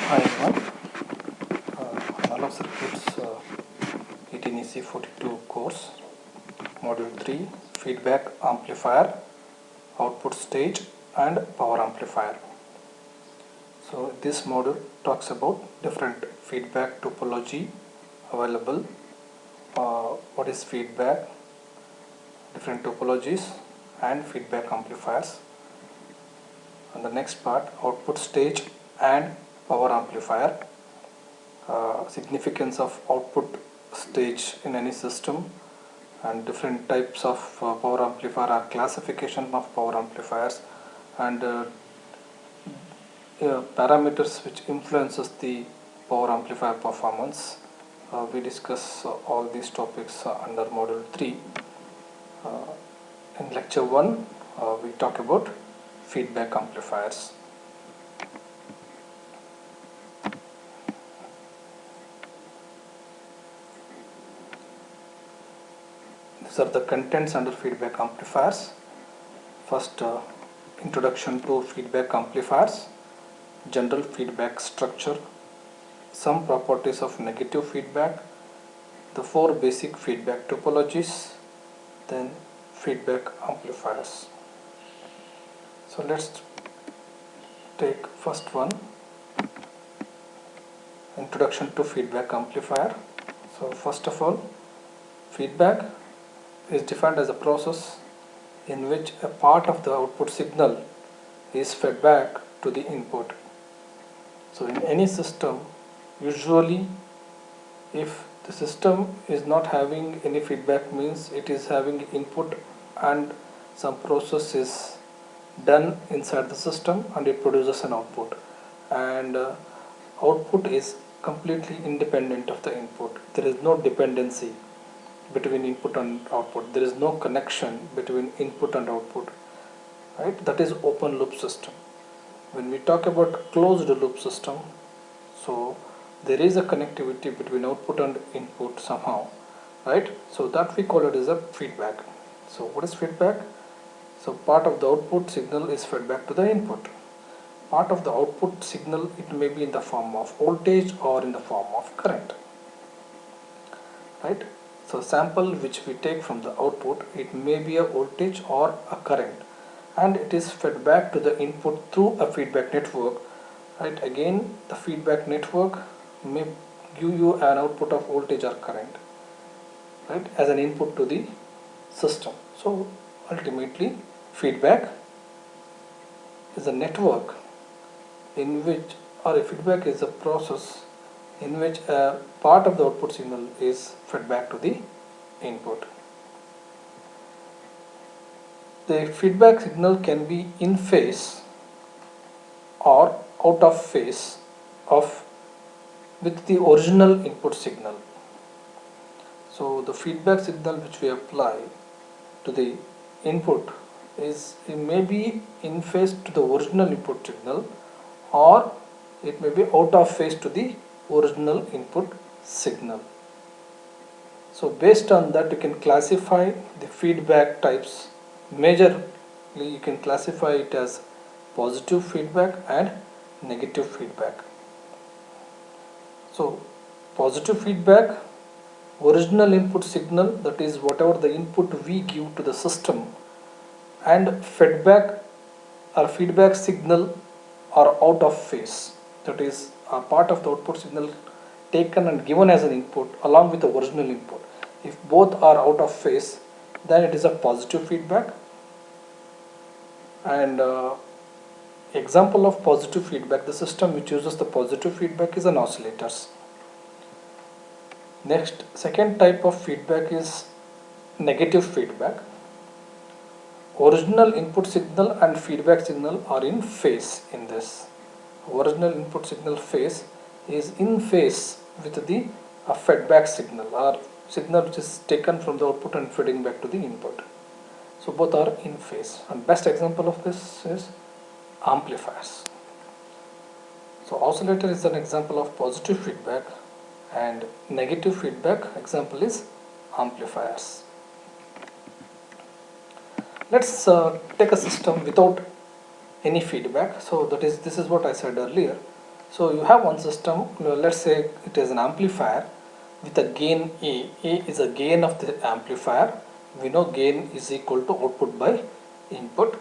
Hi everyone, Analog Circuits 18EC42 course, Module 3, Feedback Amplifier, Output Stage and Power Amplifier. So this module talks about different feedback topology available, what is feedback, different topologies and feedback amplifiers. And the next part, output stage and power amplifier. Significance of output stage in any system and different types of power amplifier or classification of power amplifiers and parameters which influences the power amplifier performance. We discuss all these topics under module 3. In lecture 1 we talk about feedback amplifiers. These are the contents under feedback amplifiers. First, introduction to feedback amplifiers, general feedback structure, some properties of negative feedback, the 4 basic feedback topologies, then feedback amplifiers. So let's take first one, introduction to feedback amplifier. So first of all, feedback is defined as a process in which a part of the output signal is fed back to the input. So in any system, usually if the system is not having any feedback, means it is having input and some process is done inside the system and it produces an output, and output is completely independent of the input. There is no dependency between input and output. There is no connection between input and output, right? That is open loop system. When we talk about closed loop system, so there is a connectivity between output and input somehow, right? So that we call it as a feedback. So what is feedback? So part of the output signal is fed back to the input. Part of the output signal, it may be in the form of voltage or in the form of current, right? So sample which we take from the output, it may be a voltage or a current, and it is fed back to the input through a feedback network, right? Again, the feedback network may give you an output of voltage or current, right, as an input to the system. So ultimately, feedback is a network in which, or a feedback is a process in which a part of the output signal is fed back to the input. The feedback signal can be in phase or out of phase of with the original input signal. So the feedback signal which we apply to the input is, it may be in phase to the original input signal, or it may be out of phase to the original input signal. So based on that, you can classify the feedback types. Majorly you can classify it as positive feedback and negative feedback. So positive feedback, original input signal, that is whatever the input we give to the system, and feedback or feedback signal are out of phase, that is a part of the output signal taken and given as an input along with the original input. If both are out of phase, then it is a positive feedback. And example of positive feedback, the system which uses the positive feedback is an oscillators. Next, second type of feedback is negative feedback. Original input signal and feedback signal are in phase in this. Original input signal phase is in phase with the feedback signal, or signal which is taken from the output and feeding back to the input. So both are in phase, and best example of this is amplifiers. So oscillator is an example of positive feedback, and negative feedback example is amplifiers. Let's take a system without any feedback. So this is what I said earlier. So you have one system, let's say it is an amplifier with a gain A. A is a gain of the amplifier. We know gain is equal to output by input.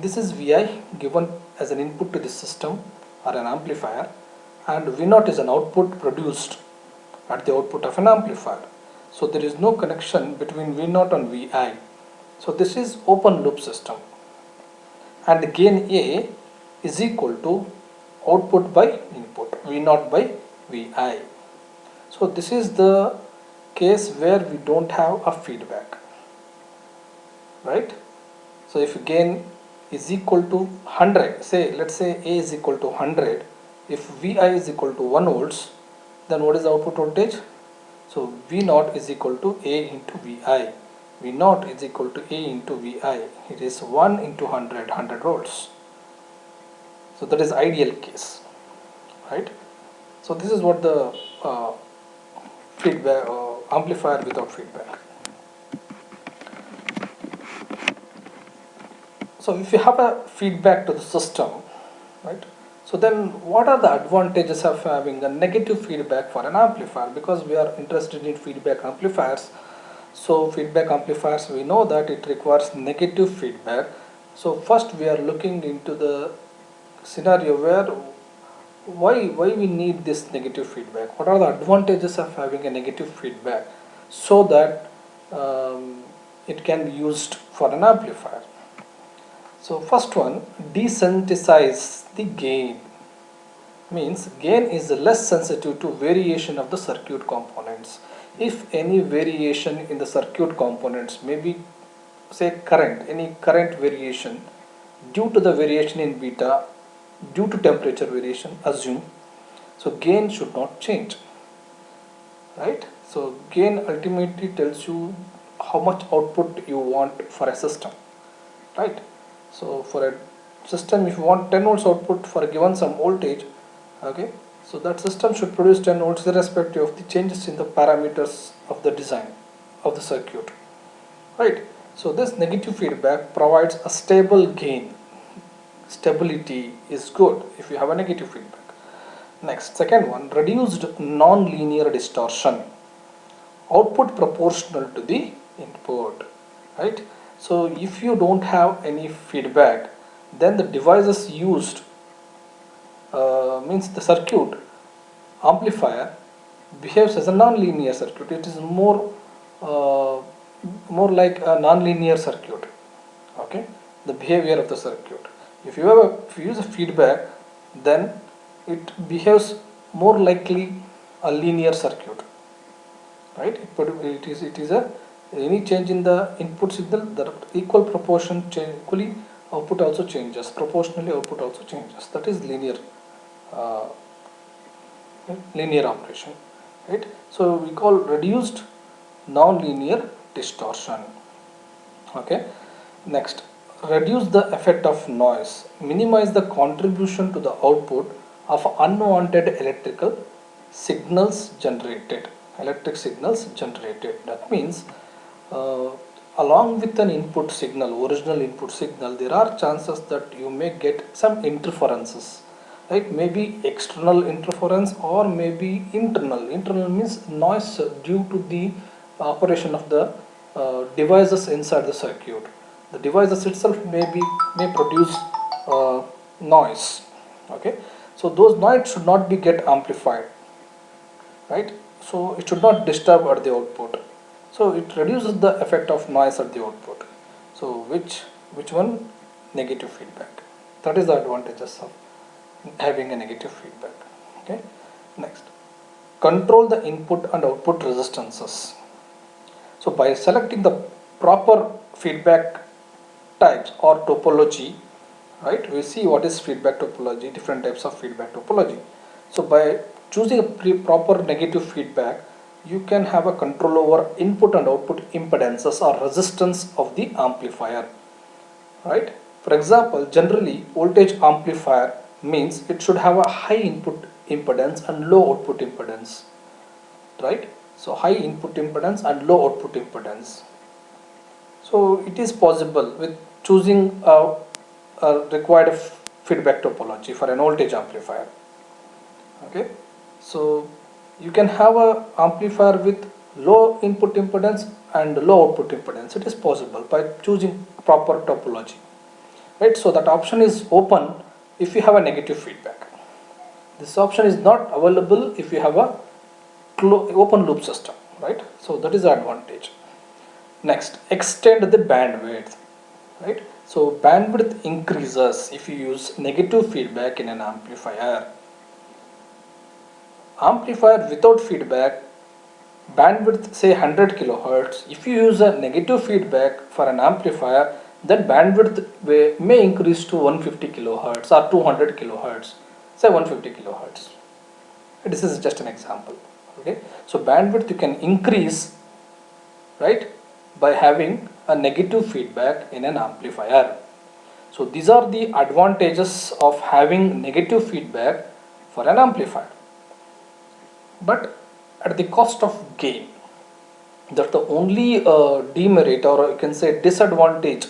This is Vi given as an input to this system or an amplifier, and V0 is an output produced at the output of an amplifier. So there is no connection between V0 and Vi. So this is open loop system, and gain A is equal to output by input, V0 by Vi. So this is the case where we don't have a feedback, right? So if gain is equal to 100, say let's say A is equal to 100, if Vi is equal to 1 volts, then what is the output voltage? So V0 is equal to A into Vi. V0 is equal to A into Vi. It is 1 into 100, 100 volts. So that is ideal case, right? So this is what the feedback amplifier without feedback. So if you have a feedback to the system, right? So then what are the advantages of having a negative feedback for an amplifier? Because we are interested in feedback amplifiers. So feedback amplifiers, we know that it requires negative feedback. So first we are looking into the scenario where why we need this negative feedback. What are the advantages of having a negative feedback so that it can be used for an amplifier? So first one, desensitize the gain. Means gain is less sensitive to variation of the circuit components. If any variation in the circuit components, maybe say current, any current variation due to the variation in beta, due to temperature variation, assume, so gain should not change, right? So gain ultimately tells you how much output you want for a system, right? So for a system, if you want 10 volts output for a given some voltage, okay, so that system should produce 10 volts irrespective of the changes in the parameters of the design of the circuit, right? So this negative feedback provides a stable gain. Stability is good if you have a negative feedback. Next, second one, reduced non-linear distortion. Output proportional to the input, right? So if you don't have any feedback, then the devices used means the circuit amplifier behaves as a non-linear circuit. It is more like a non-linear circuit, okay, the behavior of the circuit. If you use a feedback, then it behaves more likely a linear circuit, right? It is a any change in the input signal, the equal proportion change, equally output also changes, proportionally output also changes. That is uh, linear operation, right? So we call reduced non-linear distortion. Okay. Next, reduce the effect of noise, minimize the contribution to the output of unwanted electric signals generated. That means uh, along with an input signal, original input signal, there are chances that you may get some interferences, right? Maybe external interference or maybe internal. Internal means noise due to the operation of the devices inside the circuit. The devices itself may produce noise. Okay, so those noise should not be get amplified, right? So it should not disturb at the output. So it reduces the effect of noise at the output. So which one? Negative feedback. That is the advantages of having a negative feedback. Okay. Next, control the input and output resistances. So by selecting the proper feedback types or topology, right, we see what is feedback topology, different types of feedback topology. So by choosing a proper negative feedback, you can have a control over input and output impedances or resistance of the amplifier, right? For example, generally voltage amplifier means it should have a high input impedance and low output impedance, right? So high input impedance and low output impedance. So it is possible with choosing a required feedback topology for an voltage amplifier. Okay, so you can have a amplifier with low input impedance and low output impedance. It is possible by choosing proper topology, right? So that option is open if you have a negative feedback. This option is not available if you have a open loop system, right? So that is the advantage. Next, extend the bandwidth, right? So bandwidth increases if you use negative feedback in an amplifier. Amplifier without feedback, bandwidth say 100 kilohertz. If you use a negative feedback for an amplifier, then bandwidth may increase to 150 kilohertz or 200 kilohertz, say 150 kilohertz. This is just an example. Okay, so bandwidth you can increase, right, by having a negative feedback in an amplifier. So these are the advantages of having negative feedback for an amplifier, but at the cost of gain. That's the only demerit, or you can say disadvantage,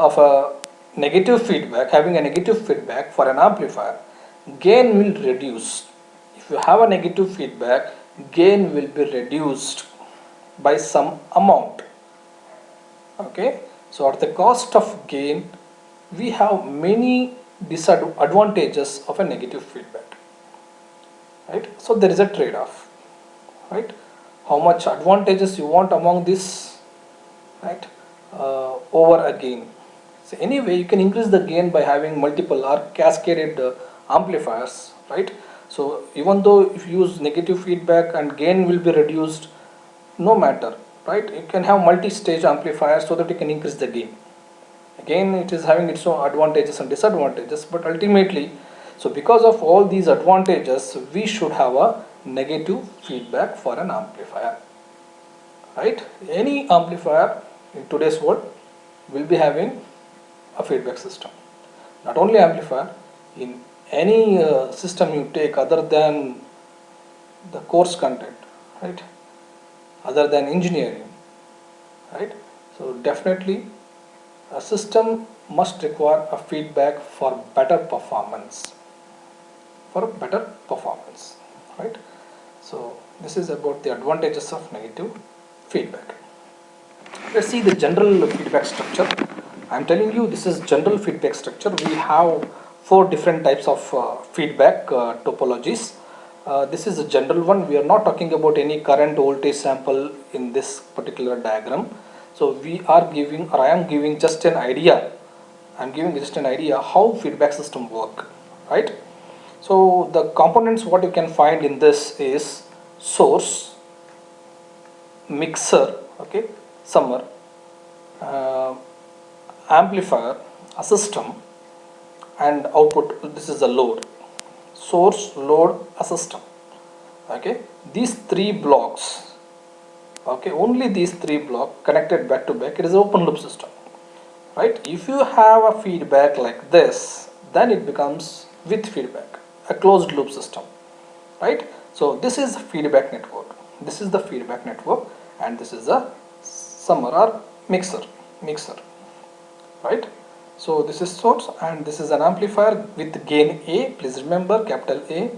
of a negative feedback, having a negative feedback for an amplifier. Gain will reduce. If you have a negative feedback, gain will be reduced by some amount. Okay, so at the cost of gain, we have many disadvantages of a negative feedback, right? So there is a trade-off, right? How much advantages you want among this, right, over a gain. So anyway, you can increase the gain by having multiple or cascaded amplifiers, right? So even though if you use negative feedback and gain will be reduced, no matter, right? You can have multi-stage amplifiers so that you can increase the gain. Again, it is having its own advantages and disadvantages, but ultimately, so because of all these advantages, we should have a negative feedback for an amplifier, right? Any amplifier in today's world will be having a feedback system. Not only amplifier, in any system you take other than the course content, right, other than engineering, right? So definitely a system must require a feedback for better performance, right? So this is about the advantages of negative feedback. Let's see the general feedback structure. I'm telling you, this is general feedback structure. We have 4 different types of feedback topologies. This is a general one. We are not talking about any current voltage sample in this particular diagram. So we are giving, or I am giving just an idea. I'm giving just an idea how feedback system work, right? So the components what you can find in this is source, mixer, okay, summer, amplifier, a system, and output. This is the load. Source, load, a system. Okay, these 3 blocks, okay, only these 3 blocks connected back to back. It is an open loop system, right? If you have a feedback like this, then it becomes with feedback, a closed loop system, right? So this is feedback network. This is the feedback network, and this is a summer or mixer, right? So this is source, and this is an amplifier with gain A. Please remember capital A.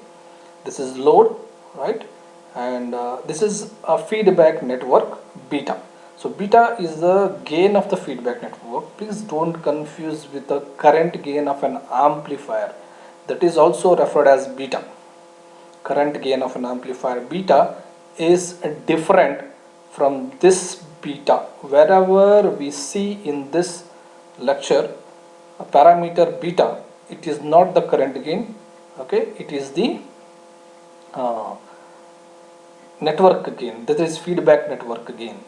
This is load, right? And this is a feedback network beta. So beta is the gain of the feedback network. Please don't confuse with the current gain of an amplifier. That is also referred as beta. Current gain of an amplifier beta is different from this beta. Wherever we see in this lecture a parameter beta, it is not the current gain, okay, it is the network gain. That is feedback network gain,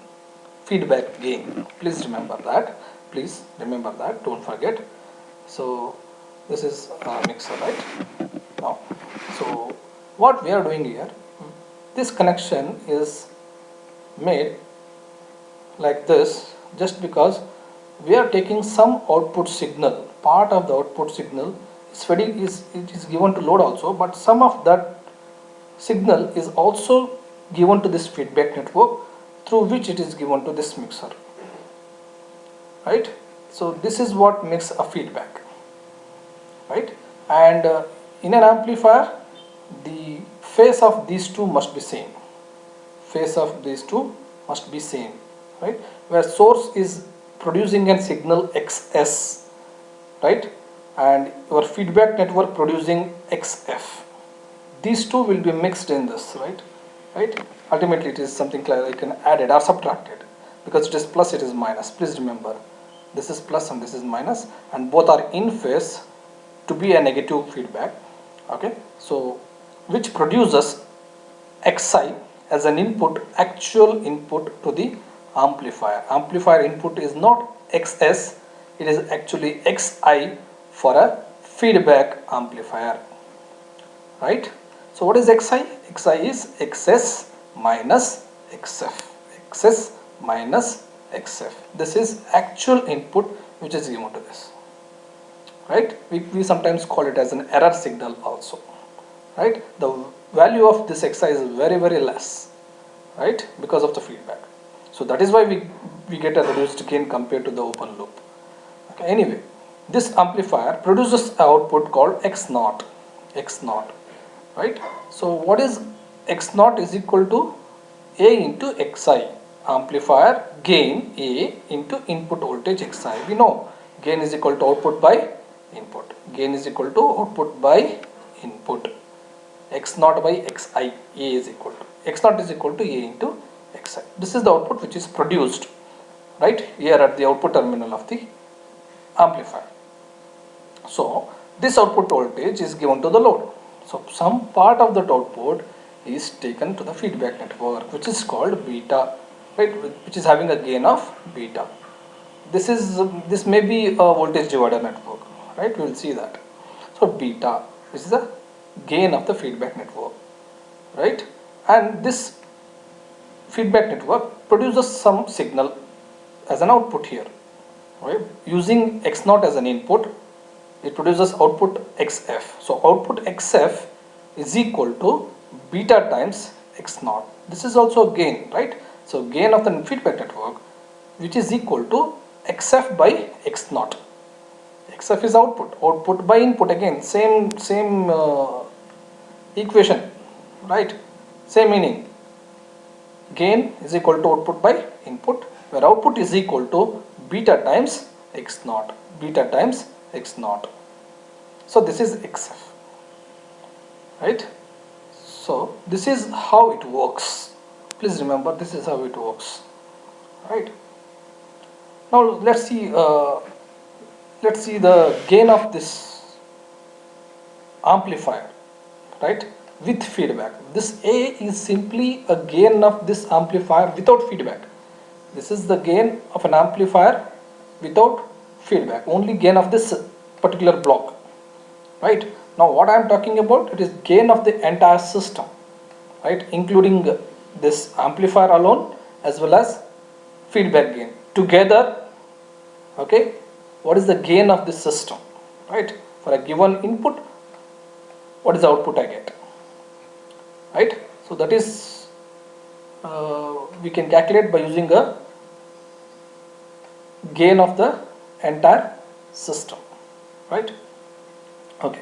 feedback gain. Please remember that, don't forget. So this is a mixer, right? Now, so what we are doing here, this connection is made like this just because we are taking some output signal. Part of the output signal is given to load also, but some of that signal is also given to this feedback network, through which it is given to this mixer, right? So this is what makes a feedback, right? And in an amplifier, the phase of these two must be same. Phase of these two must be same, right? Where source is producing a signal XS, right? And your feedback network producing XF. These two will be mixed in this, right? Ultimately, it is something like an added or subtracted, because it is plus, it is minus. Please remember, this is plus and this is minus, and both are in phase to be a negative feedback. Okay, so which produces Xi as an input, actual input to the amplifier. Amplifier input is not XS, it is actually Xi for a feedback amplifier, right? So what is Xi? Xi is XS minus XF. XS minus XF. This is actual input which is given to this, right? We sometimes call it as an error signal also, right? The value of this Xi is very less, right? Because of the feedback. So that is why we get a reduced gain compared to the open loop. Okay, anyway, this amplifier produces an output called X naught, right? So what is X naught is equal to A into Xi. Amplifier gain A into input voltage Xi. We know gain is equal to output by input. Gain is equal to output by input. X naught by Xi. A is equal to X naught is equal to A into Xi. This is the output which is produced right here at the output terminal of the amplifier. So this output voltage is given to the load. So some part of that output is taken to the feedback network, which is called beta, right? Which is having a gain of beta. This may be a voltage divider network, right? We will see that. So beta, this is the gain of the feedback network, right? And this feedback network produces some signal as an output here, right? Using X naught as an input, it produces output XF. So output XF is equal to beta times X naught. This is also a gain, right? So gain of the feedback network, which is equal to XF by X naught. XF is output by input, again same equation, right? Same meaning. Gain is equal to output by input, where output is equal to beta times X naught. Beta times X naught. So this is XF, right? So this is how it works. Please remember, this is how it works, right? Now let's see the gain of this amplifier, right, with feedback. This A is simply a gain of this amplifier without feedback. This is the gain of an amplifier without feedback, only gain of this particular block, right? Now what I am talking about, it is gain of the entire system, right, including this amplifier alone as well as feedback gain together. Okay, what is the gain of this system, right? For a given input, what is the output I get, right? So that is we can calculate by using a gain of the entire system, right? Okay,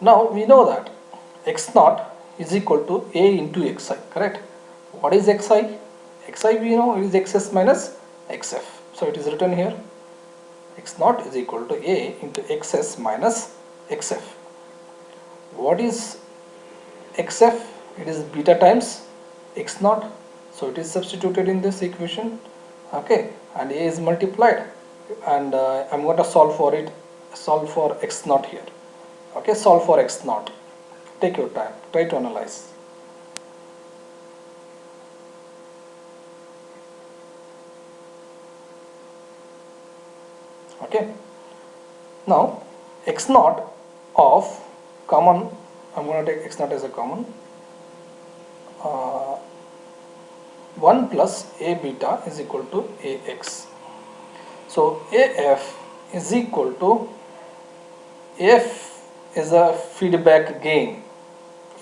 now we know that X naught is equal to A into Xi, correct? What is Xi? Xi we know is XS minus XF. So it is written here, X naught is equal to A into XS minus XF. What is XF? It is beta times X naught. So it is substituted in this equation, okay, and A is multiplied, and I'm going to solve for it, solve for X naught here. Okay, solve for X naught. Take your time, try to analyze. Okay, now X naught of common, I'm going to take X naught as a common, 1 plus A beta is equal to AX. So AF is equal to, AF is a feedback gain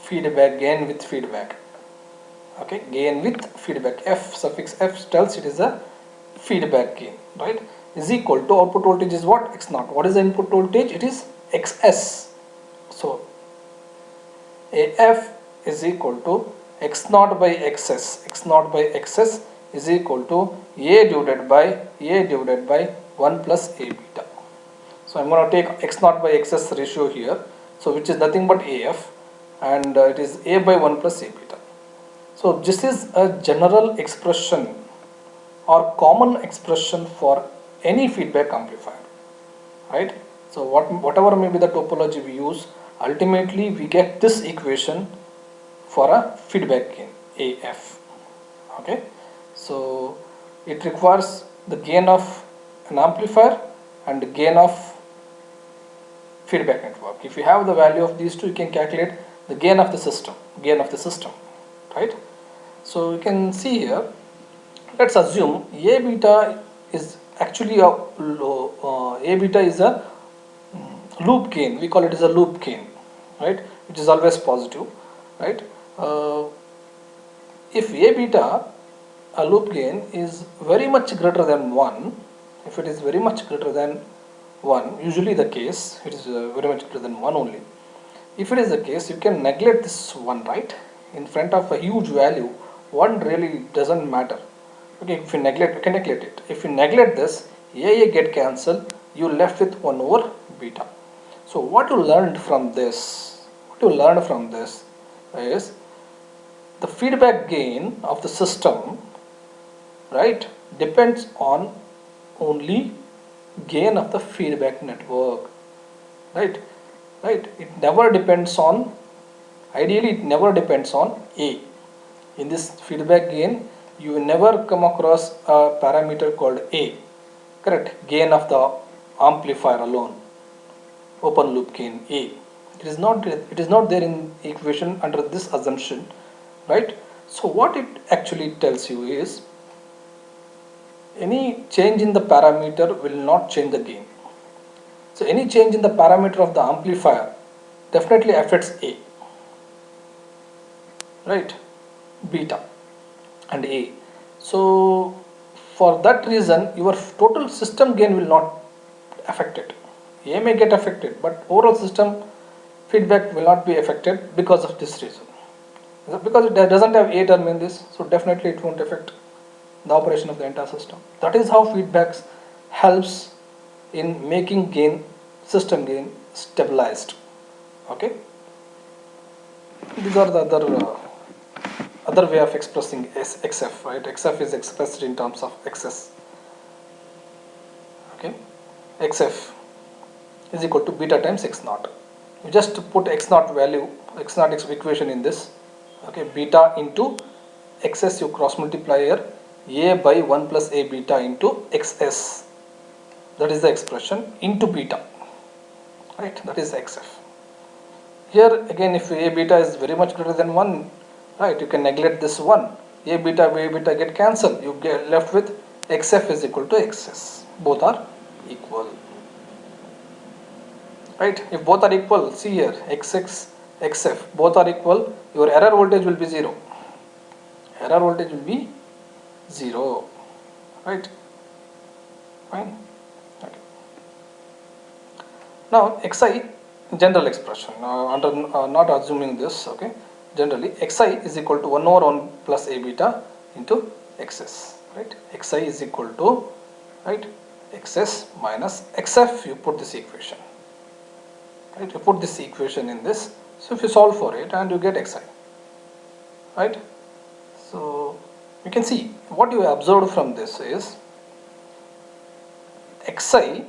with feedback, okay, gain with feedback. F suffix F tells it is a feedback gain, right, is equal to output voltage is what? X naught. What is the input voltage? It is XS. So AF is equal to x naught by xs. X naught by xs is equal to a divided by 1 plus a beta. So I'm going to take x naught by xs ratio here, so which is nothing but AF, and it is a by 1 plus a beta. So this is a general expression or common expression for any feedback amplifier, right? So whatever may be the topology we use, ultimately we get this equation for a feedback gain AF. Okay, so it requires the gain of an amplifier and the gain of feedback network. If you have the value of these two, you can calculate the gain of the system, right? So you can see here, let's assume A beta is actually a loop gain. We call it as a loop gain, right, which is always positive, right? If A beta, a loop gain, is very much greater than 1, if it is very much greater than 1, usually the case it is very much greater than 1 only. If it is the case, you can neglect this 1, right? In front of a huge value, 1 really doesn't matter. Okay, if you neglect, you can neglect it. If you neglect this, A get cancelled, you left with 1 over beta. So what you learned from this, is the feedback gain of the system, right, depends on only gain of the feedback network, right? It never depends on, ideally it never depends on A. In this feedback gain, you will never come across a parameter called A, correct? Gain of the amplifier alone, open loop gain A. It is not there in equation under this assumption, right? So what it actually tells you is, any change in the parameter will not change the gain. So any change in the parameter of the amplifier definitely affects A, right? Beta and A. So for that reason, your total system gain will not affect it. A may get affected, but overall system feedback will not be affected because of this reason. Because it doesn't have A term in this, so definitely it won't affect the operation of the entire system. That is how feedbacks helps in making system gain stabilized. Okay, these are the other way of expressing XF, right? XF is expressed in terms of XS. Okay, XF is equal to beta times X naught. You just put X naught value, X naught equation in this. Okay, beta into XS, you cross multiply here, A by 1 plus A beta into XS. That is the expression into beta, right? That is XF. Here again, if A beta is very much greater than 1, right, you can neglect this 1. A beta get cancelled. You get left with XF is equal to XS. Both are equal, right? If both are equal, see here, XX, XF, both are equal, your error voltage will be 0. Error voltage will be 0, right? Fine. Okay. Now Xi, general expression, under not assuming this, okay, generally Xi is equal to 1 over 1 plus A beta into XS, right? Xi is equal to, right, XS minus XF, you put this equation, right? You put this equation in this, so if you solve for it and you get Xi, right? So you can see what you observed from this is Xi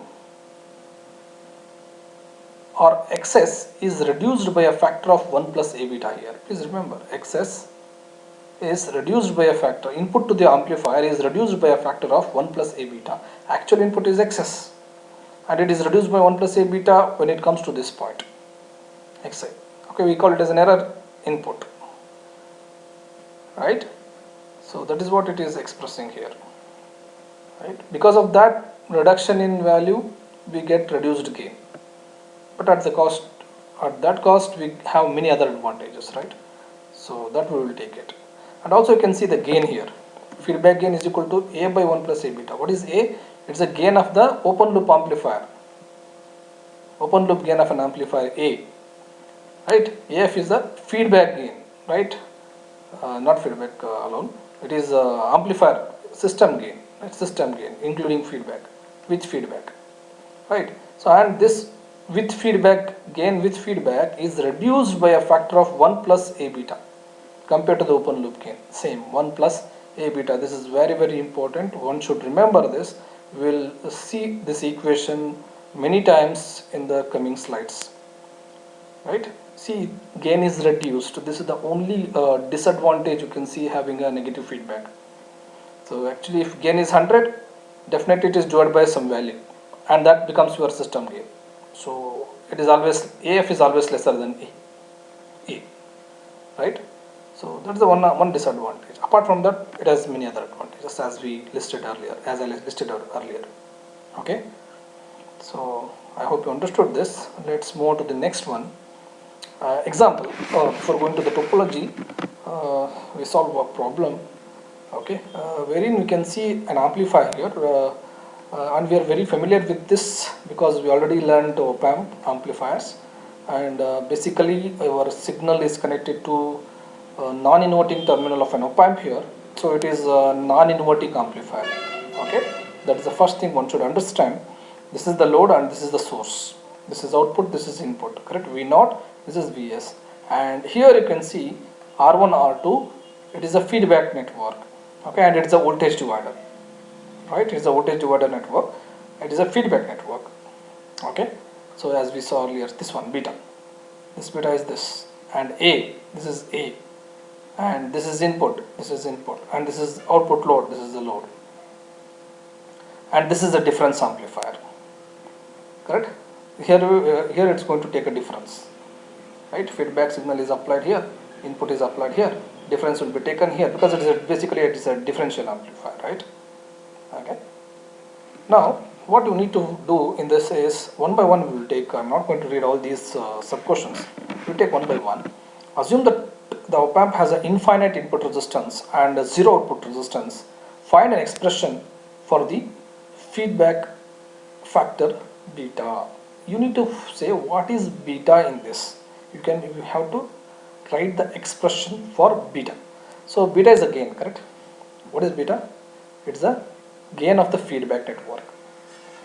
or XS is reduced by a factor of 1 plus A beta here. Please remember, XS is reduced by a factor, input to the amplifier is reduced by a factor of 1 plus A beta. Actual input is XS and it is reduced by 1 plus A beta when it comes to this point, Xi. Okay, we call it as an error input, right? So that is what it is expressing here, right? Because of that reduction in value, we get reduced gain. But at that cost we have many other advantages, right? So that we will take it. And also you can see the gain here. Feedback gain is equal to A by 1 plus A beta. What is A? It's a gain of the open loop amplifier. Open loop gain of an amplifier A. right? AF is the feedback gain, right? Not feedback alone. It is amplifier system gain, right? System gain including feedback, with feedback, right? So and this with feedback gain with feedback is reduced by a factor of 1 plus A beta compared to the open loop gain. Same 1 plus A beta. This is very important. One should remember this. We will see this equation many times in the coming slides, right? See, gain is reduced. This is the only disadvantage you can see having a negative feedback. So actually if gain is 100, definitely it is divided by some value, and that becomes your system gain. So it is always, AF is always lesser than A, right? So that's the one disadvantage. Apart from that, it has many other advantages as we listed earlier, as I listed earlier. Okay. So I hope you understood this. Let's move to the next one. Example, before going to the topology, we solve a problem, okay, wherein we can see an amplifier here, and we are very familiar with this because we already learned op-amp amplifiers, and basically our signal is connected to non-inverting terminal of an op-amp here, so it is a non-inverting amplifier. Okay, that is the first thing one should understand. This is the load and this is the source. This is output, this is input, correct? V0, this is Vs, and here you can see R1, R2, it is a feedback network, okay, and it is a voltage divider, right? It is a voltage divider network, it is a feedback network, okay. So as we saw earlier, this one, beta, this beta is this, and A, this is A, and this is input, and this is output load, this is the load, and this is the difference amplifier, correct? Here it's going to take a difference, right? Feedback signal is applied here, input is applied here, difference will be taken here because it is a differential amplifier, right? Okay. Now what you need to do in this is one by one we will take. I'm not going to read all these sub questions. We will take one by one. Assume that the op amp has an infinite input resistance and a zero output resistance. Find an expression for the feedback factor beta. You need to say what is beta in this. You have to write the expression for beta. So beta is a gain, correct? What is beta? It's the gain of the feedback network.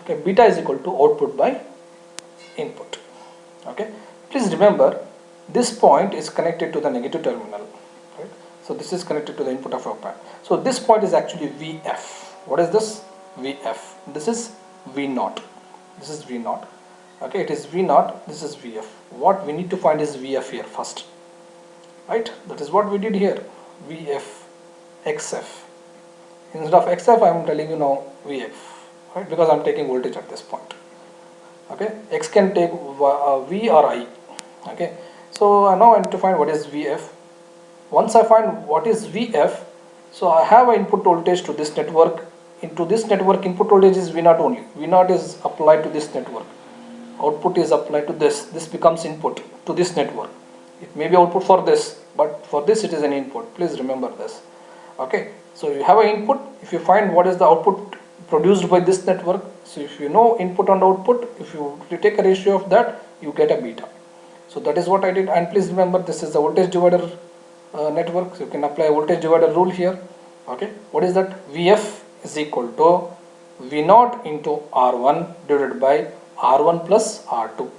Okay, beta is equal to output by input. Okay, please remember this point is connected to the negative terminal, right? So this is connected to the input of op amp. So this point is actually Vf. What is this? Vf. This is V0. This is V0. Okay, it is V0. This is Vf. What we need to find is Vf here first, right? That is what we did here. Vf, Xf. Instead of Xf, I am telling you now Vf, right? Because I am taking voltage at this point. Okay, X can take V or I. Okay, so now I need to find what is Vf. Once I find what is Vf, so I have an input voltage to this network. Into this network, input voltage is V0 only. V0 is applied to this network. Output is applied to this. This becomes input to this network. It may be output for this, but for this it is an input. Please remember this. Okay, so you have an input. If you find what is the output produced by this network, so if you know input and output, if you take a ratio of that, you get a beta. So that is what I did. And please remember, this is the voltage divider network, so you can apply a voltage divider rule here. Okay, what is that? Vf is equal to V0 into R1 divided by R1 plus R2.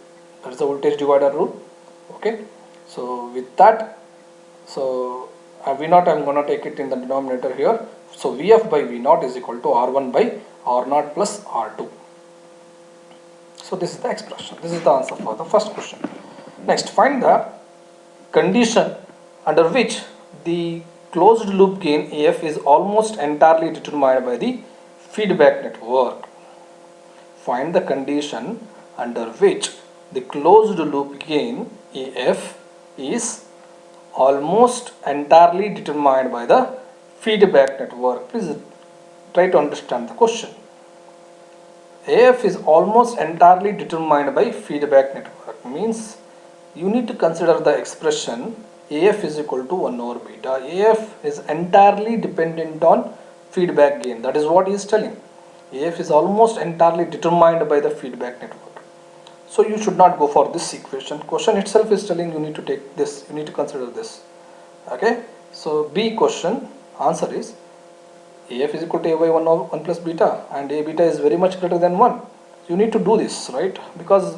That is the voltage divider rule. Okay, so with that, so V0 I am going to take it in the denominator here. So Vf by V0 is equal to R1 by R0 plus R2. So this is the expression. This is the answer for the first question. Next, find the condition under which the closed loop gain AF is almost entirely determined by the feedback network. Find the condition under which the closed loop gain AF is almost entirely determined by the feedback network. Please try to understand the question. AF is almost entirely determined by feedback network means you need to consider the expression AF is equal to 1 over beta. AF is entirely dependent on feedback gain. That is what he is telling. AF is almost entirely determined by the feedback network. So you should not go for this equation. Question itself is telling you need to take this, you need to consider this. Okay, so B question answer is AF is equal to A by 1 over 1 plus beta, and A beta is very much greater than 1. You need to do this, right? Because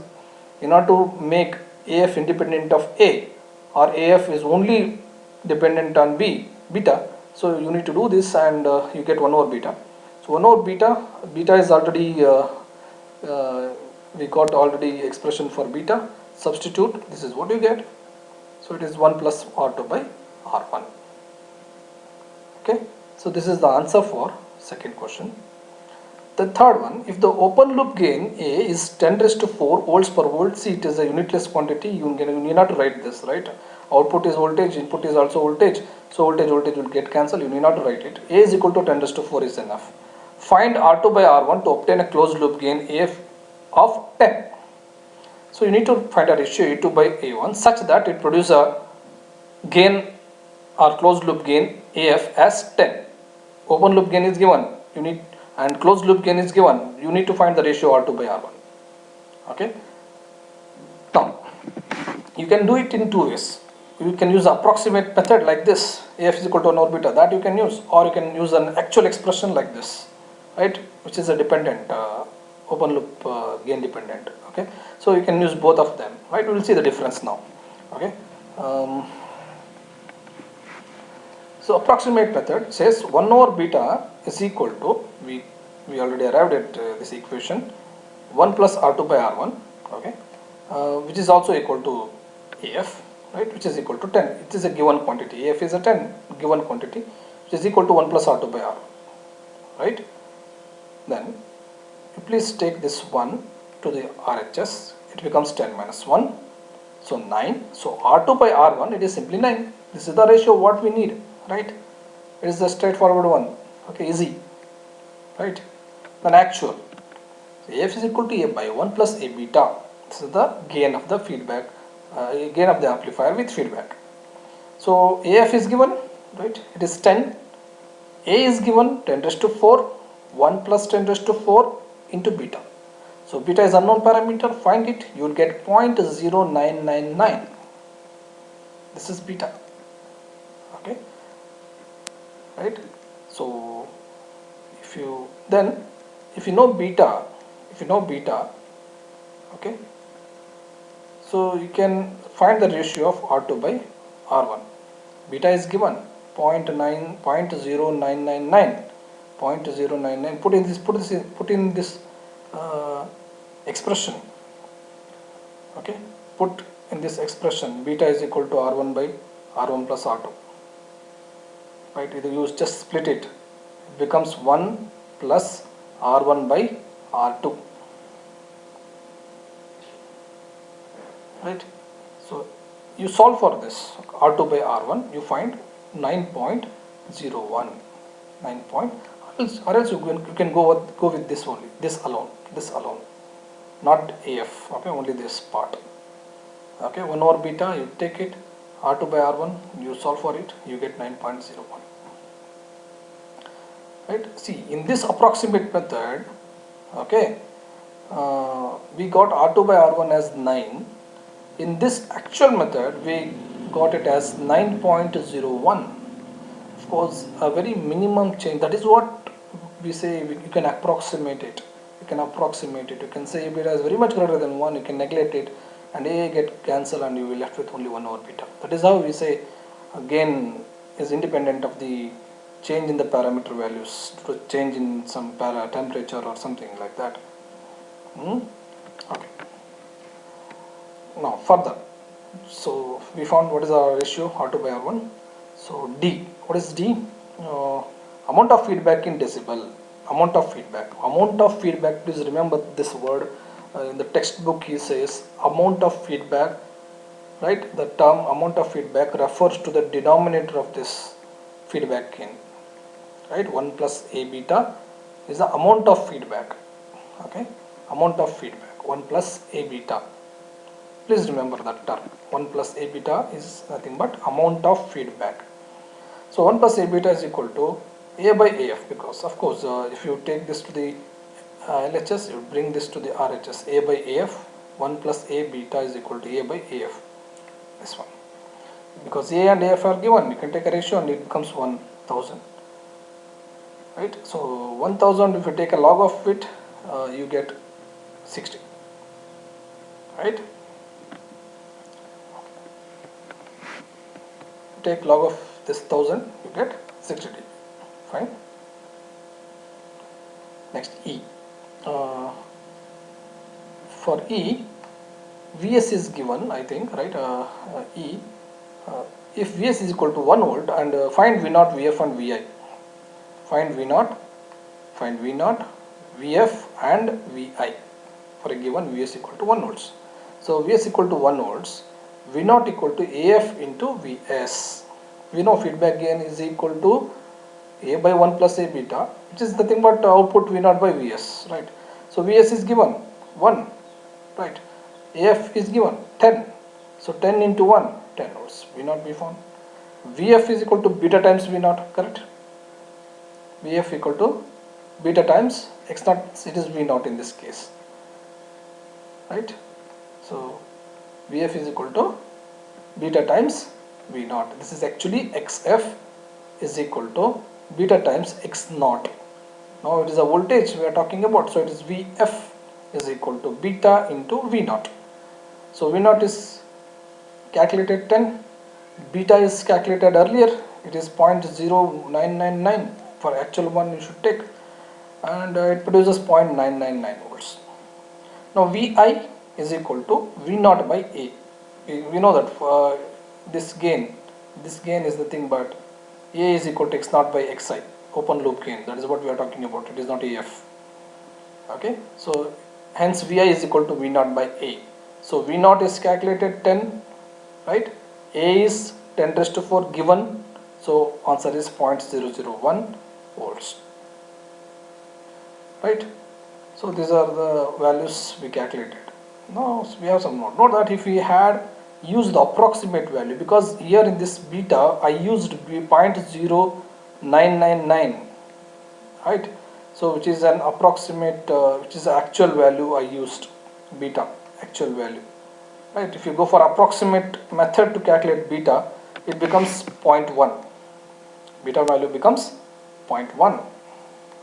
in order to make AF independent of A, or AF is only dependent on B, beta, so you need to do this, and you get 1 over beta. So 1 over beta, beta is already, we got already expression for beta, substitute, this is what you get. So it is 1 plus R2 by R1. Okay, so this is the answer for second question. The third one, if the open loop gain A is 10 raised to 4 volts per volt, see it is a unitless quantity, you need not to write this, right? Output is voltage, input is also voltage, so voltage will get cancelled, you need not to write it. A is equal to 10 raised to 4 is enough. Find R2 by R1 to obtain a closed loop gain AF of 10. So you need to find a ratio A2 by A1 such that it produces a gain or closed loop gain AF as 10. Open loop gain is given, you need, and closed loop gain is given, you need to find the ratio R2 by R1. Okay, now you can do it in two ways. You can use approximate method like this, AF is equal to 1 over beta, that you can use, or you can use an actual expression like this, right, which is a dependent open loop gain dependent. Okay, so you can use both of them, right? We will see the difference now. Okay, so approximate method says 1 over beta is equal to, we already arrived at this equation, 1 plus R2 by R1, okay, which is also equal to AF, right, which is equal to 10. It is a given quantity, AF is a 10 given quantity, which is equal to 1 plus R2 by R1, right? Then you please take this 1 to the RHS, it becomes 10 minus 1, so 9. So R2 by R1, it is simply 9. This is the ratio what we need, right? It is the straightforward one. Okay, easy, right? Then actual, so AF is equal to A by 1 plus A beta. This is the gain of the feedback, gain of the amplifier with feedback. So AF is given, right? It is 10. A is given 10 raised to 4, 1 plus 10 raised to 4 into beta. So beta is unknown parameter, find it, you will get 0.0999. This is beta. Okay, right? So if you know beta, okay, so you can find the ratio of R2 by R1. Beta is given 0.0999. Put in this expression. Okay, put in this expression beta is equal to R1 by R1 plus R2. Right, you just split it. It becomes 1 plus R1 by R2. Right, so you solve for this R2 by R1, you find 9.01. 9 point, or else you can go with this only, this alone, not AF. Okay, only this part. Okay, 1 over beta, you take it, R2 by R1, you solve for it, you get 9.01. Right, see, in this approximate method, okay, we got R2 by R1 as 9. In this actual method, we got it as 9.01. Of course, a very minimum change, that is what we say, you can approximate it. You can say beta is very much greater than 1, you can neglect it, and A get cancelled and you will left with only 1 over beta. That is how we say gain is independent of the change in the parameter values, to change in some temperature or something like that. Okay. Now further, so we found what is our ratio R2 by R1. So D, what is D? Amount of feedback in decibel. Amount of feedback, please remember this word. In the textbook he says amount of feedback, right? The term amount of feedback refers to the denominator of this feedback gain, right? 1 plus A beta is the amount of feedback. Okay, amount of feedback, 1 plus A beta. Please remember that term. 1 plus A beta is nothing but amount of feedback. So 1 plus A beta is equal to A by AF, because of course if you take this to the LHS, you bring this to the RHS. A by AF, 1 plus A beta is equal to A by AF. This one. Because A and AF are given, you can take a ratio and it becomes 1000. Right? So 1000, if you take a log of it, you get 60. Right? Take log of this 1000, you get 60 dB. Fine. Next, E. For E, Vs is given, I think, right? E. If Vs is equal to 1 volt and find V0, Vf and Vi. Find V0, Vf and Vi for a given Vs equal to 1 volts. So Vs equal to 1 volts, V0 equal to AF into Vs. We know feedback gain is equal to A by 1 plus A beta, which is nothing but output V0 by Vs, right? So Vs is given 1, right? AF is given 10. So 10 into 1, 10 volts. V0 be found. Vf is equal to beta times V0, correct? Vf equal to beta times X0, it is V0 in this case, right? So Vf is equal to beta times V0. This is actually Xf is equal to beta times X0. Now it is a voltage we are talking about, so it is Vf is equal to beta into V0. So V0 is calculated 10, beta is calculated earlier, it is 0.0999. For actual one you should take, and it produces 0.999 volts. Now Vi is equal to V0 by A. We know that this gain is nothing but A is equal to X0 by Xi, open loop gain. That is what we are talking about. It is not AF. Okay, so hence Vi is equal to V0 by A. So V0 is calculated 10, right? A is 10 raised to 4 given, so answer is 0.001 volts, right? So these are the values we calculated. Now we have some note. Note that if we had used the approximate value, because here in this beta I used 0.0999, right? So which is an approximate, which is the actual value I used, beta actual value, right? If you go for approximate method to calculate beta, it becomes 0.1. Beta value becomes 0.1.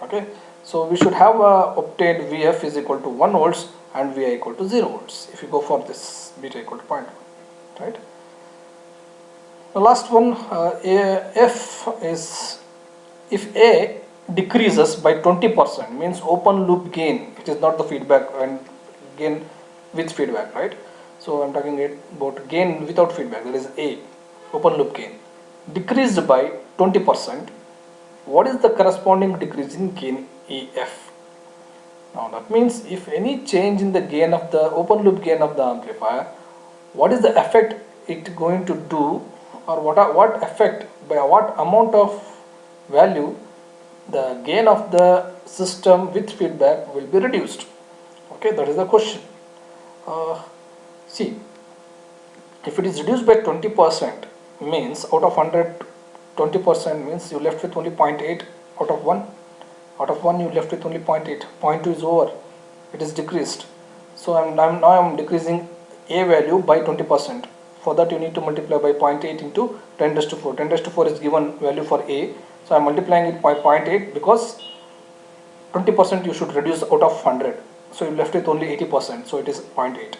Okay, so we should have obtained Vf is equal to 1 volts and Vi equal to 0 volts if you go for this beta equal to 0.1, right? The last one, F is if A decreases by 20%, means open loop gain. It is not the feedback and gain with feedback, right? So I'm talking about gain without feedback. That is A, open loop gain, decreased by 20%. What is the corresponding decrease in gain AF? Now that means if any change in the gain of the open loop gain of the amplifier, what is the effect it going to do, or what effect, by what amount of value the gain of the system with feedback will be reduced? Okay, that is the question. See, if it is reduced by 20%, means out of 100, 20% means you left with only 0.8 out of 1. Out of 1 you left with only 0.8. 0.2 is over. It is decreased. So now I'm decreasing A value by 20%. For that you need to multiply by 0.8 into 10 raised to 4. 10 raised to 4 is given value for A. So I'm multiplying it by 0.8 because 20% you should reduce out of 100. So you left with only 80%. So it is 0.8.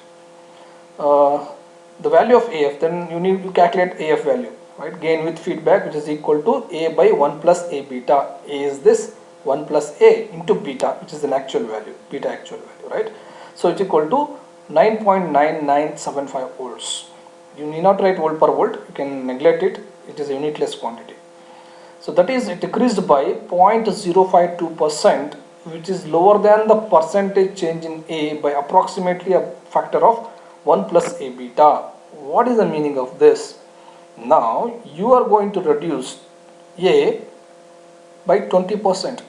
The value of AF, then you need to calculate AF value, right? Gain with feedback, which is equal to A by 1 plus A beta. A is this 1 plus A into beta, which is an actual value, beta actual value, right? So it's equal to 9.9975 volts. You need not write volt per volt, you can neglect it, it is a unitless quantity. So that is, it decreased by 0.052%, which is lower than the percentage change in A by approximately a factor of 1 plus A beta. What is the meaning of this? Now you are going to reduce A by 20%.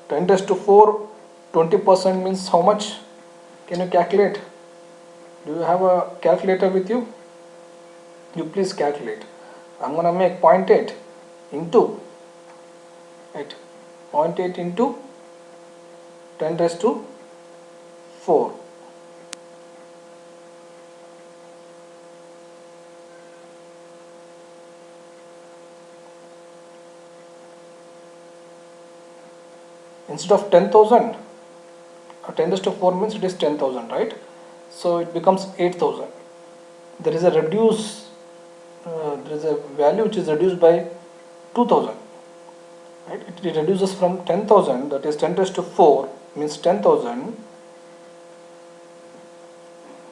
10 raised to 4, 20% means how much? Can you calculate? Do you have a calculator with you? You please calculate. I'm going to make 0.8 into 0.8 into 10 raised to 4. instead of 10,000, 10 raised to 4 means it is 10,000, right? So it becomes 8,000. There is a there is a value which is reduced by 2,000, right? It reduces from 10,000, that is 10 raised to 4 means 10,000,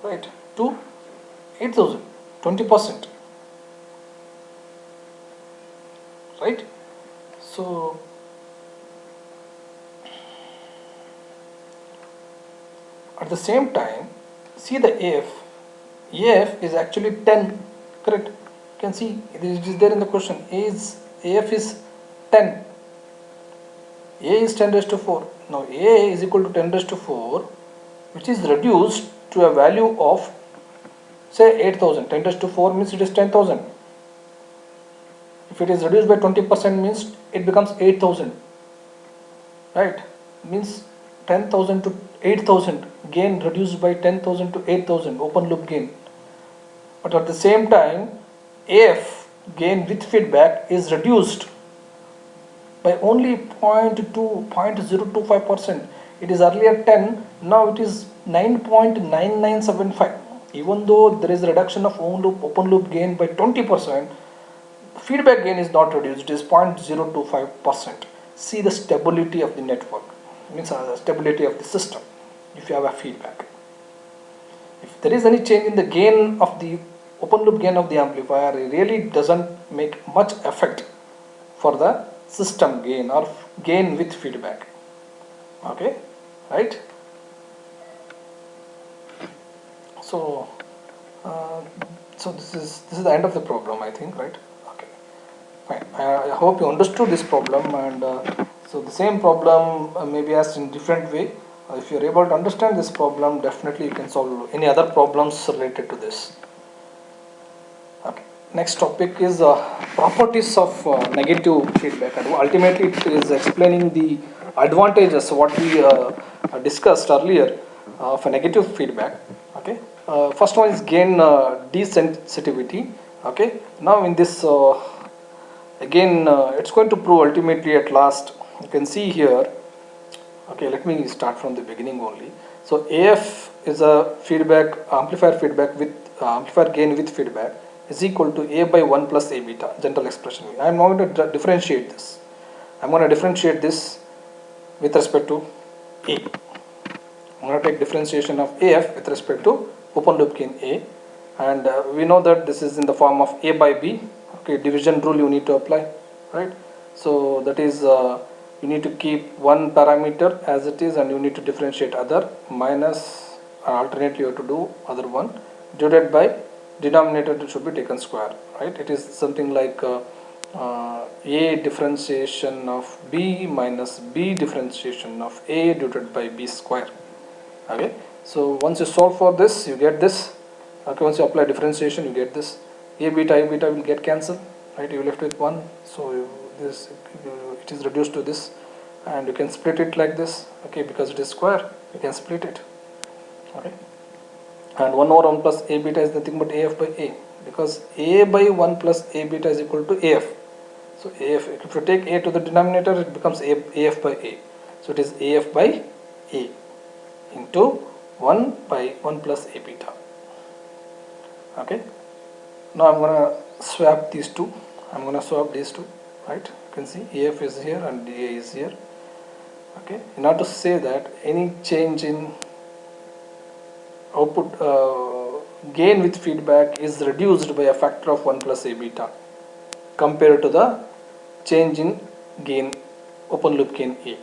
right, to 8,000, 20%, right? So at the same time, see the AF is actually 10, correct? You can see it is there in the question. AF is 10. A is 10 raised to 4. Now A is equal to 10 raised to 4, which is reduced to a value of say 8,000. 10 raised to 4 means it is 10,000. If it is reduced by 20% means it becomes 8,000, right? Means 10,000 to 8,000, gain reduced by 10,000 to 8,000, open loop gain. But at the same time, AF gain with feedback is reduced by only 0.025%. It is earlier 10, now it is 9.9975. Even though there is a reduction of open loop gain by 20%, feedback gain is not reduced, it is 0.025%. See the stability of the network, means the stability of the system if you have a feedback. If there is any change in the gain of the open loop gain of the amplifier, it really doesn't make much effect for the system gain or gain with feedback. Okay, right? So this is the end of the problem, I think, right? Okay, fine. I hope you understood this problem, and so the same problem may be asked in different way. If you are able to understand this problem, definitely you can solve any other problems related to this. Okay. Next topic is properties of negative feedback, and ultimately it is explaining the advantages what we discussed earlier of a negative feedback. Okay. First one is gain desensitivity. Okay. Now in this again it's going to prove ultimately at last. You can see here. Okay, let me start from the beginning only. So AF is a feedback, amplifier feedback with amplifier gain with feedback is equal to A by 1 plus A beta, general expression. I am now going to differentiate this. I am going to differentiate this with respect to A. I am going to take differentiation of AF with respect to open loop gain A, and we know that this is in the form of A by B. Okay, division rule you need to apply, right? So that is you need to keep one parameter as it is, and you need to differentiate other, minus alternately you have to do other one, divided by denominator should be taken square, right? It is something like A differentiation of B minus B differentiation of A divided by B square. Okay, so once you solve for this, you get this. Okay, once you apply differentiation, you get this. A beta will get cancelled, right? You are left with 1, so this it is reduced to this, and you can split it like this. Okay, because it is square, you can split it. Okay, and 1 over 1 plus A beta is nothing but AF by A, because A by 1 plus A beta is equal to AF. So AF, if you take A to the denominator, it becomes AF by A. So it is AF by A into 1 by 1 plus A beta. Okay, now I'm going to swap these two. I'm going to swap these two, right? You can see AF is here and A is here. Okay, in order to say that any change in output gain with feedback is reduced by a factor of 1 plus A beta compared to the change in gain, open loop gain A.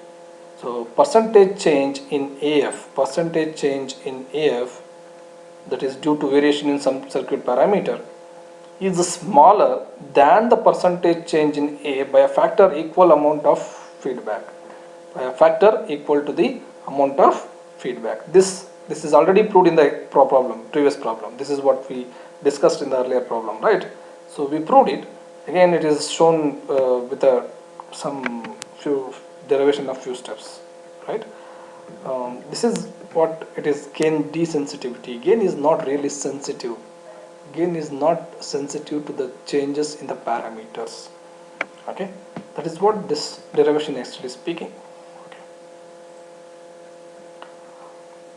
So percentage change in AF, that is due to variation in some circuit parameter, is smaller than the percentage change in A by a factor equal amount of feedback, by a factor equal to the amount of feedback. This is already proved in the previous problem. This is what we discussed in the earlier problem, right? So we proved it. Again, it is shown with some few derivation of few steps, right? This is what it is, gain desensitivity. Gain is not really sensitive. Gain is not sensitive to the changes in the parameters. Okay, that is what this derivation actually speaking. Okay.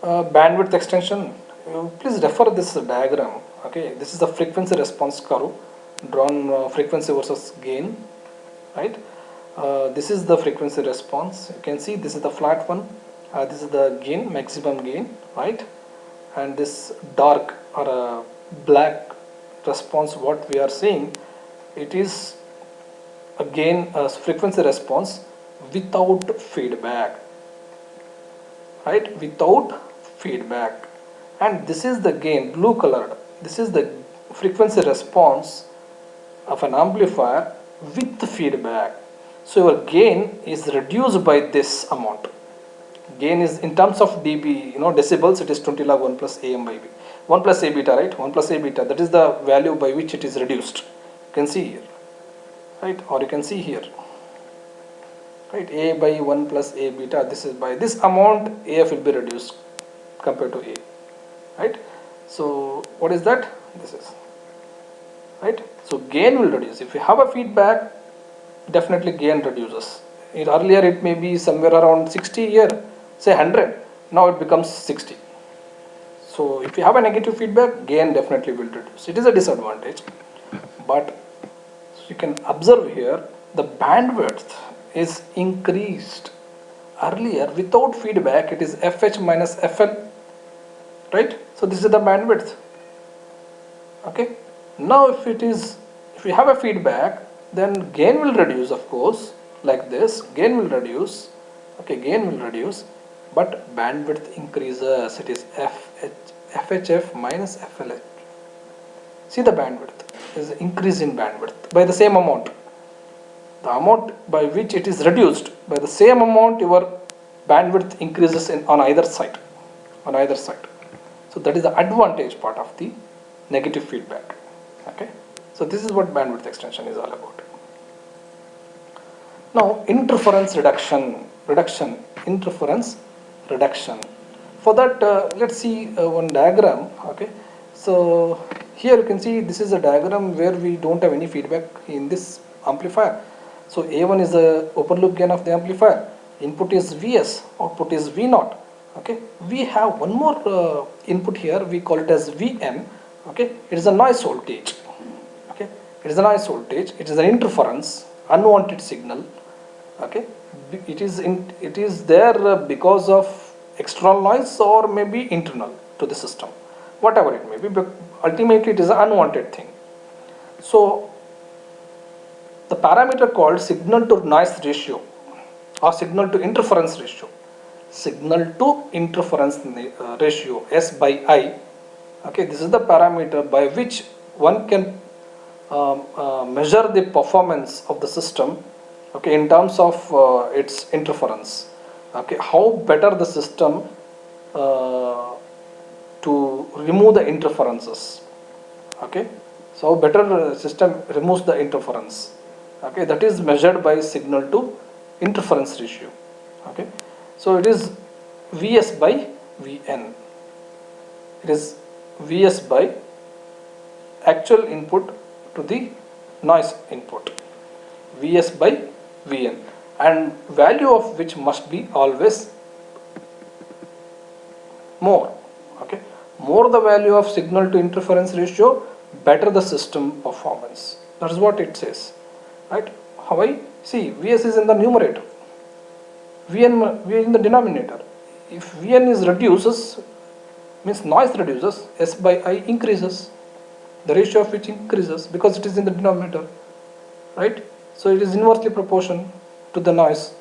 Bandwidth extension, please refer this diagram. Okay, this is the frequency response curve drawn, frequency versus gain, right? This is the frequency response. You can see this is the flat one, this is the gain, maximum gain, right? And this dark or black response, what we are seeing, it is again a frequency response without feedback, right? Without feedback. And this is the gain, blue colored, this is the frequency response of an amplifier with feedback. So your gain is reduced by this amount. Gain is in terms of dB, decibels, it is 20 log 1 plus AM by B. 1 plus A beta, right? 1 plus A beta, that is the value by which it is reduced. You can see here, right? Or you can see here, right? A by 1 plus A beta, this is by this amount, AF will be reduced compared to A, right? So what is that? This is, right? So gain will reduce. If you have a feedback, definitely gain reduces. Earlier it may be somewhere around 60 here, say 100, now it becomes 60. So if you have a negative feedback, gain definitely will reduce. It is a disadvantage, but you can observe here the bandwidth is increased. Earlier without feedback it is FH minus FL, right? So this is the bandwidth. Okay, now if you have a feedback, then gain will reduce, of course, like this, gain will reduce, okay, gain will reduce, but bandwidth increases. It is FHF minus FLH. See the bandwidth is increase in bandwidth by the same amount. The amount by which it is reduced, by the same amount your bandwidth increases on either side. On either side. So that is the advantage part of the negative feedback. Okay. So this is what bandwidth extension is all about. Now interference reduction. Interference reduction. For that, let's see one diagram. Okay. So here you can see this is a diagram where we don't have any feedback in this amplifier. So A1 is the open loop gain of the amplifier. Input is Vs, output is V0. Okay. We have one more input here. We call it as Vn. Okay. It is a noise voltage. Okay. It is a noise voltage. It is an interference, unwanted signal. Okay. It is there because of external noise or maybe internal to the system, whatever it may be, but ultimately it is an unwanted thing. So the parameter called signal to noise ratio or signal to interference ratio, ratio, S by I. Okay, this is the parameter by which one can measure the performance of the system, okay, in terms of its interference. Okay, how better the system to remove the interferences. Okay, so how better system removes the interference. Okay, that is measured by signal to interference ratio. Okay, so it is Vs by Vn. It is Vs by actual input to the noise input, Vs by Vn, and value of which must be always more. Okay, more the value of signal to interference ratio, better the system performance. That is what it says, right? How I see Vs is in the numerator, Vn in the denominator. If Vn is reduces, means noise reduces, S by I increases, the ratio of which increases because it is in the denominator, right? So it is inversely proportional to the noise,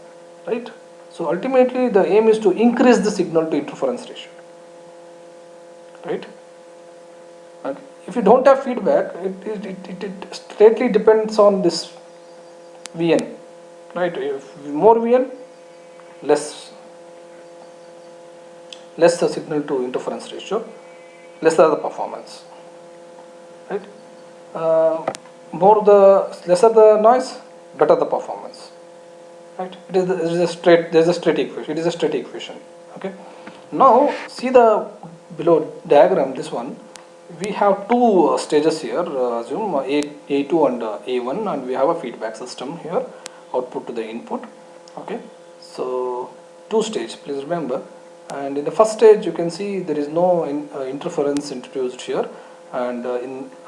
right? So ultimately the aim is to increase the signal to interference ratio, right? Okay. If you don't have feedback, it straightly depends on this Vn, right? If more Vn, less the signal to interference ratio, lesser the performance, right? Lesser the noise, better the performance, right? There is a straight equation. It is a straight equation. Okay. Now see the below diagram. This one, we have two stages here. Assume A2 and A1, and we have a feedback system here, output to the input. Okay. So two stage. Please remember, and in the first stage you can see there is no interference introduced here, and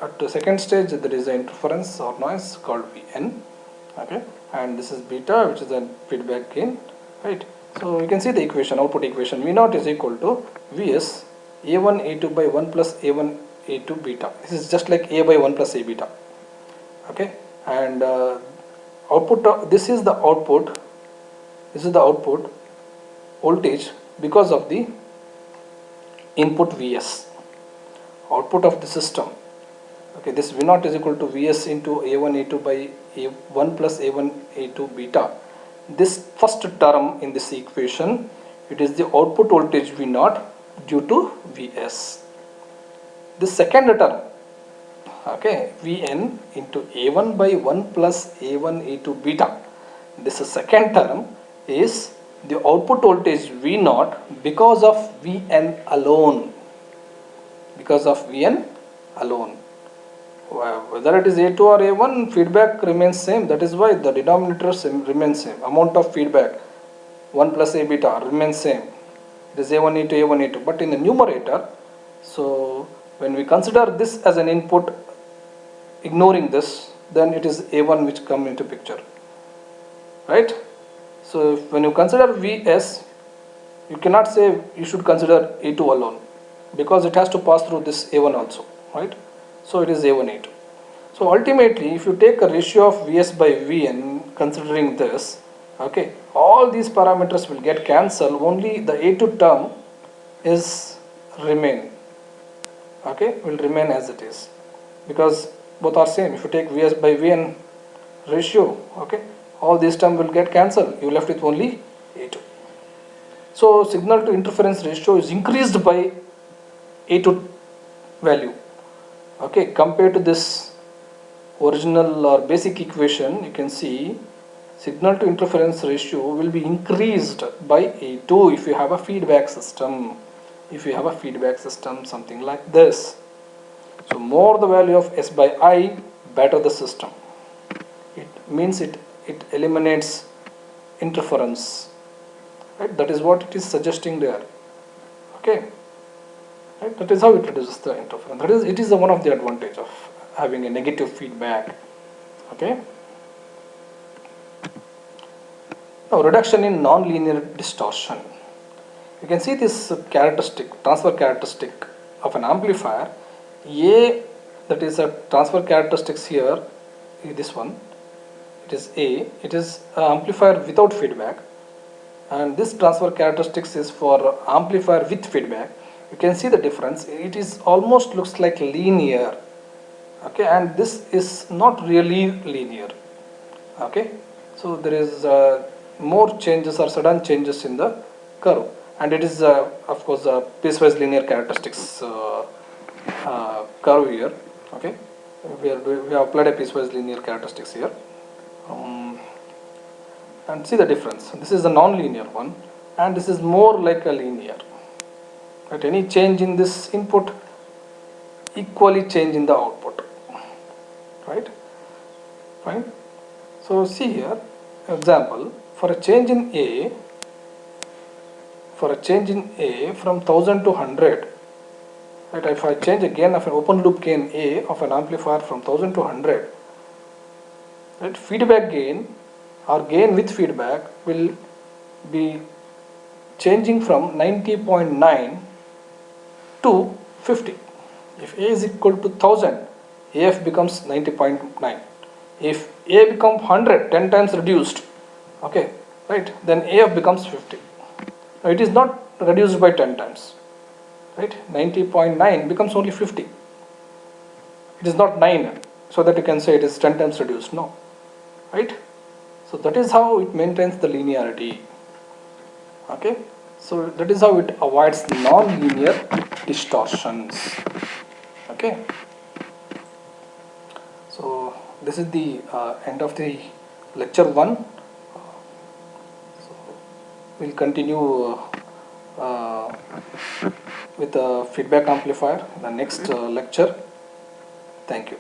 at the second stage there is an interference or noise called Vn. Okay, and this is beta, which is a feedback gain, right? So you can see the equation, output equation. V naught is equal to Vs A1 A2 by 1 plus A1 A2 beta. This is just like A by 1 plus A beta. Okay, and output, this is the output voltage because of the input Vs, output of the system. Okay, this V naught is equal to Vs into A1 A2 by A1 plus A1 A2 beta. This first term in this equation, it is the output voltage V naught due to Vs. The second term, okay, Vn into A1 by 1 plus A1 A2 beta. This second term is the output voltage V naught because of Vn alone. Because of Vn alone. Whether it is A2 or A1, feedback remains same. That is why the denominator remains same. Amount of feedback 1 plus A beta remains same. It is A1 A2 A1 A2. But in the numerator, so when we consider this as an input, ignoring this, then it is A1 which come into picture, right? So when you consider Vs, you cannot say you should consider A2 alone, because it has to pass through this A1 also, right? So it is A1 A2. So ultimately, if you take a ratio of Vs by Vn, considering this, okay, all these parameters will get cancelled. Only the A2 term is remain, okay, will remain as it is, because both are same. If you take Vs by Vn ratio, okay, all these terms will get cancelled. You left with only A2. So signal to interference ratio is increased by A2 value. Okay, compared to this original or basic equation, you can see signal to interference ratio will be increased by A2 if you have a feedback system. If you have a feedback system, something like this. So more the value of S by I, better the system. It means it eliminates interference. Right? That is what it is suggesting there. Okay. Right? That is how it reduces the interference. That is, it is one of the advantage of having a negative feedback. Okay. Now, reduction in nonlinear distortion. You can see this characteristic, transfer characteristic of an amplifier. A, that is a transfer characteristics here. This one, it is A. It is an amplifier without feedback, and this transfer characteristics is for amplifier with feedback. You can see the difference. It is almost looks like linear, okay, and this is not really linear. Okay, so there is more changes or sudden changes in the curve, and it is of course a piecewise linear characteristics curve here. Okay, we have applied a piecewise linear characteristics here, and see the difference. This is a non-linear one, and this is more like a linear. At any change in this input, equally change in the output, right? Fine. So see here, example, for a change in A, from 1000 to 100, right? If I change a gain of an open loop gain A of an amplifier from 1000 to 100, right? Feedback gain or gain with feedback will be changing from 90.9 to 50. If A is equal to 1000, AF becomes 90.9. If A becomes 100, 10 times reduced, okay, right, then AF becomes 50. Now it is not reduced by 10 times, right? 90.9 becomes only 50. It is not 9, so that you can say it is 10 times reduced. No, right? So that is how it maintains the linearity. Okay, so that is how it avoids non-linear distortions. Okay, so this is the end of the lecture 1. So we'll continue with the feedback amplifier in the next lecture. Thank you.